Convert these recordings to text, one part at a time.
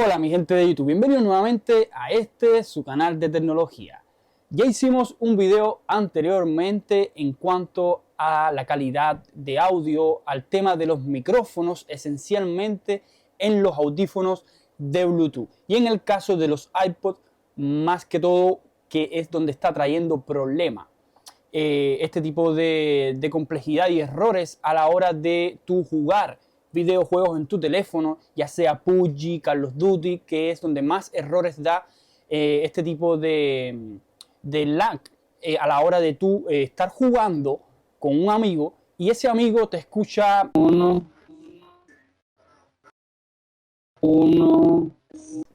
Hola mi gente de YouTube, bienvenidos nuevamente a su canal de tecnología. Ya hicimos un video anteriormente en cuanto a la calidad de audio, al tema de los micrófonos, esencialmente en los audífonos de Bluetooth. Y en el caso de los iPods, más que todo, que es donde está trayendo problemas. Este tipo de complejidad y errores a la hora de tú jugar videojuegos en tu teléfono, ya sea PUBG, Call of Duty, que es donde más errores da este tipo de lag a la hora de tú estar jugando con un amigo y ese amigo te escucha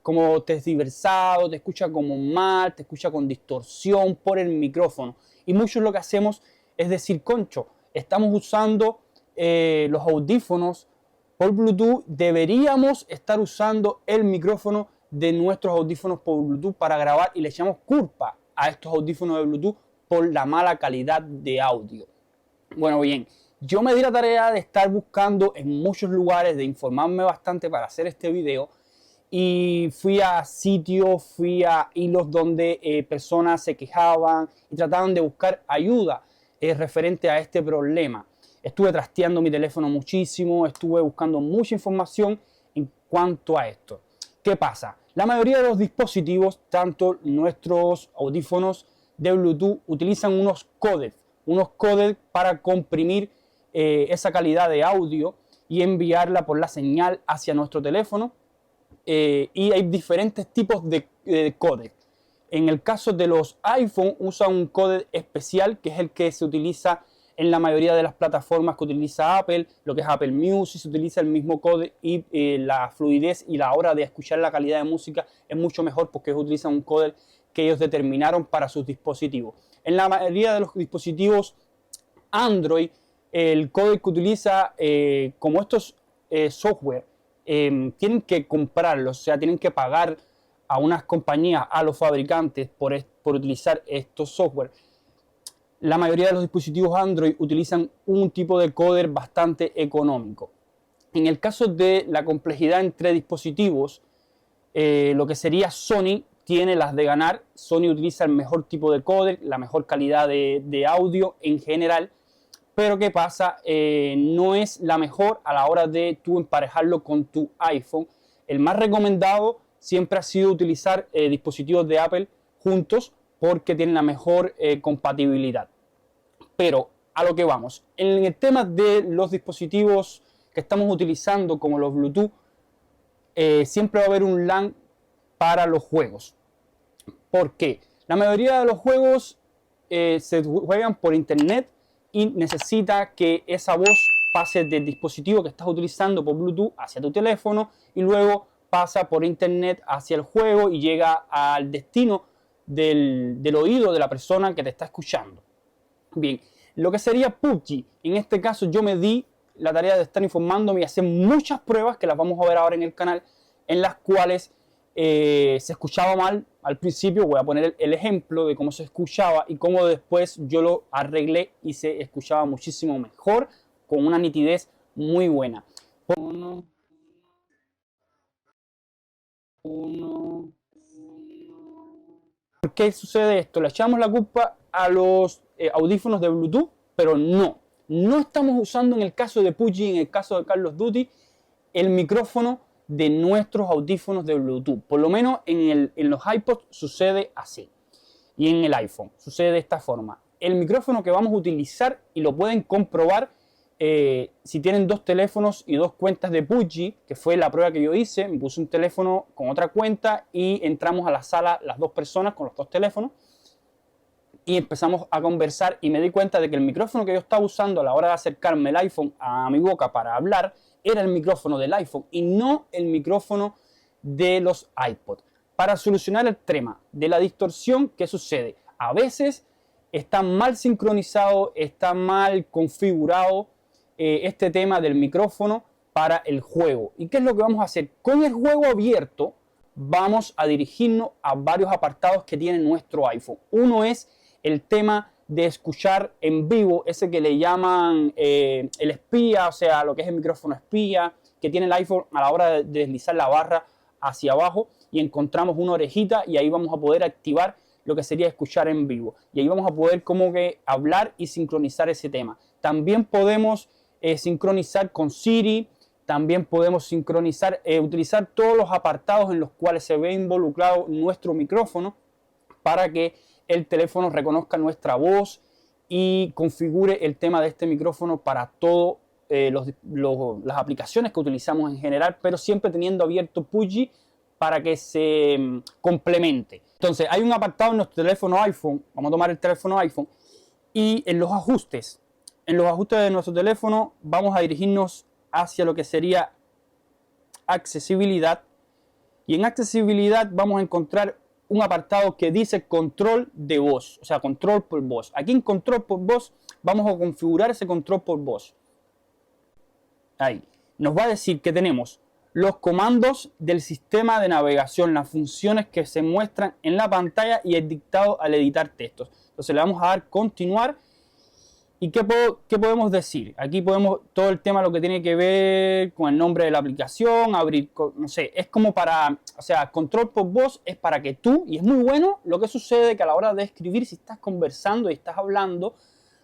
como desdiversado, te escucha como mal, te escucha con distorsión por el micrófono. Y muchos lo que hacemos es decir, concho, estamos usando los audífonos por Bluetooth, deberíamos estar usando el micrófono de nuestros audífonos por Bluetooth para grabar y le echamos culpa a estos audífonos de Bluetooth por la mala calidad de audio. Bueno, bien, yo me di la tarea de estar buscando en muchos lugares, de informarme bastante para hacer este video y fui a sitios, fui a hilos donde personas se quejaban y trataban de buscar ayuda referente a este problema. Estuve trasteando mi teléfono muchísimo, estuve buscando mucha información en cuanto a esto. ¿Qué pasa? La mayoría de los dispositivos, tanto nuestros audífonos de Bluetooth, utilizan unos códecs para comprimir esa calidad de audio y enviarla por la señal hacia nuestro teléfono. Y hay diferentes tipos de códecs. En el caso de los iPhone usan un códec especial que es el que se utiliza en la mayoría de las plataformas que utiliza Apple, lo que es Apple Music, se utiliza el mismo códec y la fluidez y la hora de escuchar la calidad de música es mucho mejor porque utilizan un códec que ellos determinaron para sus dispositivos. En la mayoría de los dispositivos Android, el códec que utiliza, como estos software, tienen que comprarlos, o sea, tienen que pagar a unas compañías, a los fabricantes por utilizar estos software. La mayoría de los dispositivos Android utilizan un tipo de coder bastante económico. En el caso de la complejidad entre dispositivos, lo que sería Sony tiene las de ganar. Sony utiliza el mejor tipo de codec, la mejor calidad de audio en general. Pero ¿qué pasa? No es la mejor a la hora de tú emparejarlo con tu iPhone. El más recomendado siempre ha sido utilizar dispositivos de Apple juntos porque tienen la mejor compatibilidad. Pero a lo que vamos, en el tema de los dispositivos que estamos utilizando como los Bluetooth, siempre va a haber un LAN para los juegos. ¿Por qué? La mayoría de los juegos se juegan por internet y necesita que esa voz pase del dispositivo que estás utilizando por Bluetooth hacia tu teléfono y luego pasa por internet hacia el juego y llega al destino del oído de la persona que te está escuchando. Bien, lo que sería PUBG, en este caso yo me di la tarea de estar informándome y hacer muchas pruebas que las vamos a ver ahora en el canal, en las cuales se escuchaba mal al principio. Voy a poner el ejemplo de cómo se escuchaba y cómo después yo lo arreglé y se escuchaba muchísimo mejor, con una nitidez muy buena. ¿Por qué sucede esto? Le echamos la culpa a los audífonos de Bluetooth, pero no estamos usando en el caso de PUBG, en el caso de Call of Duty, el micrófono de nuestros audífonos de Bluetooth. Por lo menos en los iPods sucede así y en el iPhone sucede de esta forma. El micrófono que vamos a utilizar, y lo pueden comprobar si tienen dos teléfonos y dos cuentas de PUBG, que fue la prueba que yo hice. Me puse un teléfono con otra cuenta y entramos a la sala las dos personas con los dos teléfonos y empezamos a conversar y me di cuenta de que el micrófono que yo estaba usando a la hora de acercarme el iPhone a mi boca para hablar era el micrófono del iPhone y no el micrófono de los iPods. Para solucionar el tema de la distorsión, ¿qué sucede? A veces está mal sincronizado, está mal configurado este tema del micrófono para el juego. ¿Y qué es lo que vamos a hacer? Con el juego abierto vamos a dirigirnos a varios apartados que tiene nuestro iPhone. Uno es el tema de escuchar en vivo, ese que le llaman el espía, o sea, lo que es el micrófono espía, que tiene el iPhone a la hora de deslizar la barra hacia abajo y encontramos una orejita y ahí vamos a poder activar lo que sería escuchar en vivo. Y ahí vamos a poder como que hablar y sincronizar ese tema. También podemos sincronizar con Siri, también podemos sincronizar, utilizar todos los apartados en los cuales se ve involucrado nuestro micrófono para que el teléfono reconozca nuestra voz y configure el tema de este micrófono para todas las aplicaciones que utilizamos en general, pero siempre teniendo abierto Pudgy para que se complemente. Entonces, hay un apartado en nuestro teléfono iPhone, vamos a tomar el teléfono iPhone, y en los ajustes de nuestro teléfono vamos a dirigirnos hacia lo que sería accesibilidad, y en accesibilidad vamos a encontrar un apartado que dice control de voz, o sea, control por voz. Aquí en control por voz vamos a configurar ese control por voz. Ahí nos va a decir que tenemos los comandos del sistema de navegación, las funciones que se muestran en la pantalla y el dictado al editar textos. Entonces le vamos a dar continuar. ¿Y qué podemos decir? Aquí podemos todo el tema lo que tiene que ver con el nombre de la aplicación, abrir, no sé, es como para, o sea, control por voz es para que tú, y es muy bueno, lo que sucede que a la hora de escribir, si estás conversando y estás hablando,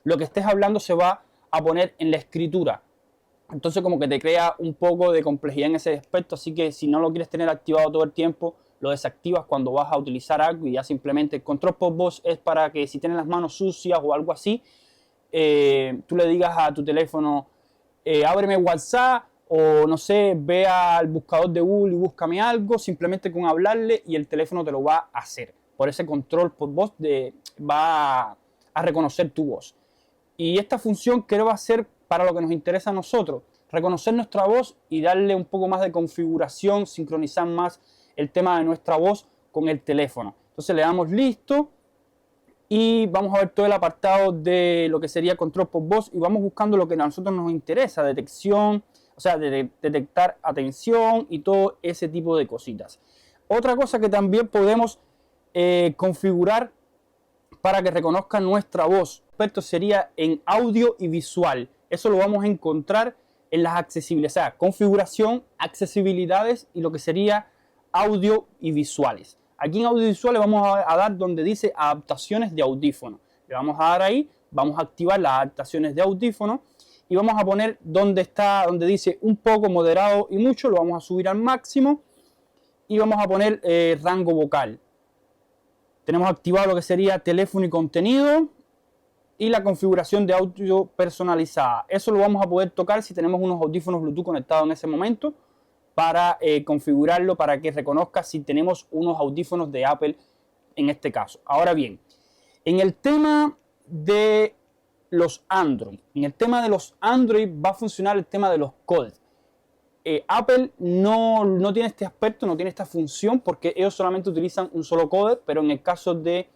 lo que estés hablando se va a poner en la escritura. Entonces como que te crea un poco de complejidad en ese aspecto, así que si no lo quieres tener activado todo el tiempo, lo desactivas cuando vas a utilizar algo y ya simplemente el control por voz es para que si tienes las manos sucias o algo así, tú le digas a tu teléfono, ábreme WhatsApp o no sé, ve al buscador de Google y búscame algo, simplemente con hablarle y el teléfono te lo va a hacer. Por ese control por voz va a reconocer tu voz. Y esta función creo va a ser para lo que nos interesa a nosotros, reconocer nuestra voz y darle un poco más de configuración, sincronizar más el tema de nuestra voz con el teléfono. Entonces le damos listo. Y vamos a ver todo el apartado de lo que sería control por voz y vamos buscando lo que a nosotros nos interesa, detección, o sea, detectar atención y todo ese tipo de cositas. Otra cosa que también podemos configurar para que reconozca nuestra voz, esto sería en audio y visual. Eso lo vamos a encontrar en las accesibilidades, o sea, configuración, accesibilidades y lo que sería audio y visuales. Aquí en audiovisuales vamos a dar donde dice adaptaciones de audífono. Le vamos a dar ahí, vamos a activar las adaptaciones de audífono y vamos a poner donde dice un poco, moderado y mucho, lo vamos a subir al máximo y vamos a poner rango vocal. Tenemos activado lo que sería teléfono y contenido y la configuración de audio personalizada. Eso lo vamos a poder tocar si tenemos unos audífonos Bluetooth conectados en ese momento, para configurarlo para que reconozca si tenemos unos audífonos de Apple en este caso. Ahora bien, en el tema de los Android, va a funcionar el tema de los codecs. Apple no tiene este aspecto, no tiene esta función porque ellos solamente utilizan un solo codec, pero en el caso de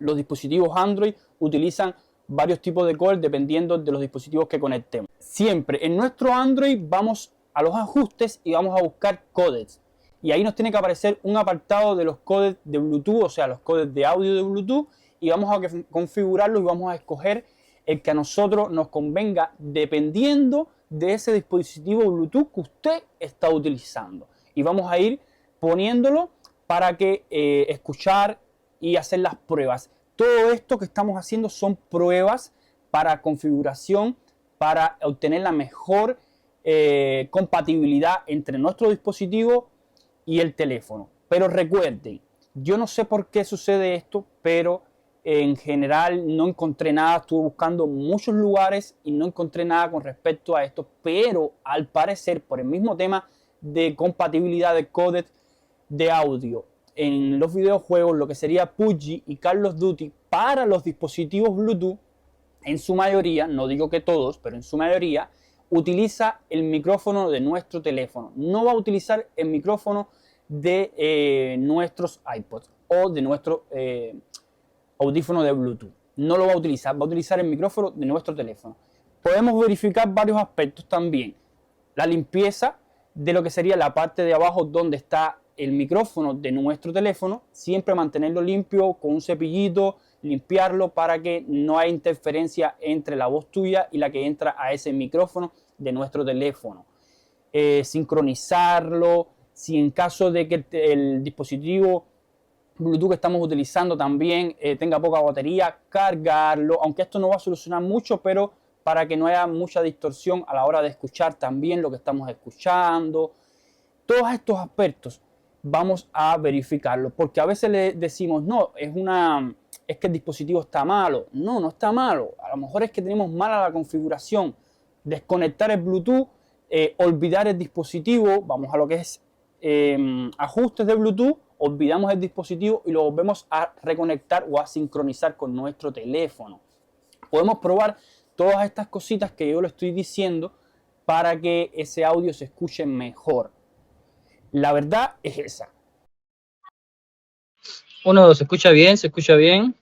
los dispositivos Android utilizan varios tipos de codec dependiendo de los dispositivos que conectemos. Siempre en nuestro Android vamos a los ajustes y vamos a buscar codecs. Y ahí nos tiene que aparecer un apartado de los codecs de Bluetooth, o sea, los codecs de audio de Bluetooth, y vamos a configurarlos y vamos a escoger el que a nosotros nos convenga dependiendo de ese dispositivo Bluetooth que usted está utilizando. Y vamos a ir poniéndolo para que escuchar y hacer las pruebas. Todo esto que estamos haciendo son pruebas para configuración, para obtener la mejor compatibilidad entre nuestro dispositivo y el teléfono. Pero recuerden, yo no sé por qué sucede esto, pero en general no encontré nada, estuve buscando muchos lugares y no encontré nada con respecto a esto, pero al parecer por el mismo tema de compatibilidad de codec de audio en los videojuegos, lo que sería PUBG y Call of Duty para los dispositivos Bluetooth, en su mayoría, no digo que todos, pero en su mayoría, utiliza el micrófono de nuestro teléfono. No va a utilizar el micrófono de nuestros iPods o de nuestro audífono de Bluetooth. No lo va a utilizar el micrófono de nuestro teléfono. Podemos verificar varios aspectos también. La limpieza de lo que sería la parte de abajo donde está el micrófono de nuestro teléfono. Siempre mantenerlo limpio con un cepillito, limpiarlo para que no haya interferencia entre la voz tuya y la que entra a ese micrófono de nuestro teléfono. Sincronizarlo, Si en caso de que el dispositivo Bluetooth que estamos utilizando también tenga poca batería, cargarlo, aunque esto no va a solucionar mucho, pero para que no haya mucha distorsión a la hora de escuchar también lo que estamos escuchando. Todos estos aspectos vamos a verificarlo, porque a veces le decimos, no, es que el dispositivo está malo. No, no está malo. A lo mejor es que tenemos mala la configuración. Desconectar el Bluetooth, olvidar el dispositivo, vamos a lo que es ajustes de Bluetooth, olvidamos el dispositivo y lo volvemos a reconectar o a sincronizar con nuestro teléfono. Podemos probar todas estas cositas que yo le estoy diciendo para que ese audio se escuche mejor. La verdad es esa. 1, 2, ¿se escucha bien? ¿Se escucha bien?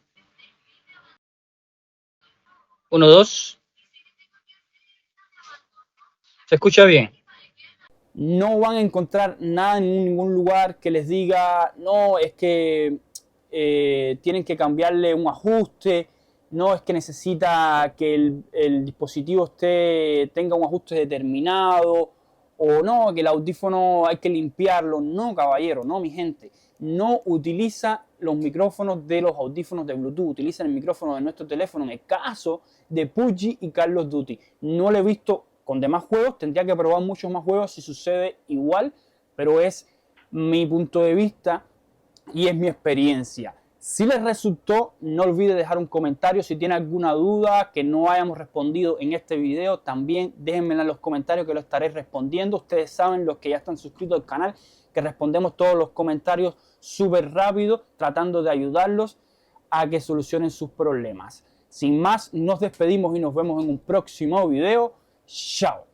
1, 2. ¿Se escucha bien? No van a encontrar nada en ningún lugar que les diga, no, es que tienen que cambiarle un ajuste, no, es que necesita que el dispositivo tenga un ajuste determinado, o no, que el audífono hay que limpiarlo. No, caballero, no, mi gente. No utiliza los micrófonos de los audífonos de Bluetooth, utiliza el micrófono de nuestro teléfono en el caso de PUBG y Call of Duty. No lo he visto con demás juegos, tendría que probar muchos más juegos si sucede igual, pero es mi punto de vista y es mi experiencia. Si les resultó, no olvide dejar un comentario. Si tiene alguna duda que no hayamos respondido en este video, también déjenmela en los comentarios que lo estaré respondiendo. Ustedes saben, los que ya están suscritos al canal, que respondemos todos los comentarios súper rápido, tratando de ayudarlos a que solucionen sus problemas. Sin más, nos despedimos y nos vemos en un próximo video. Chao.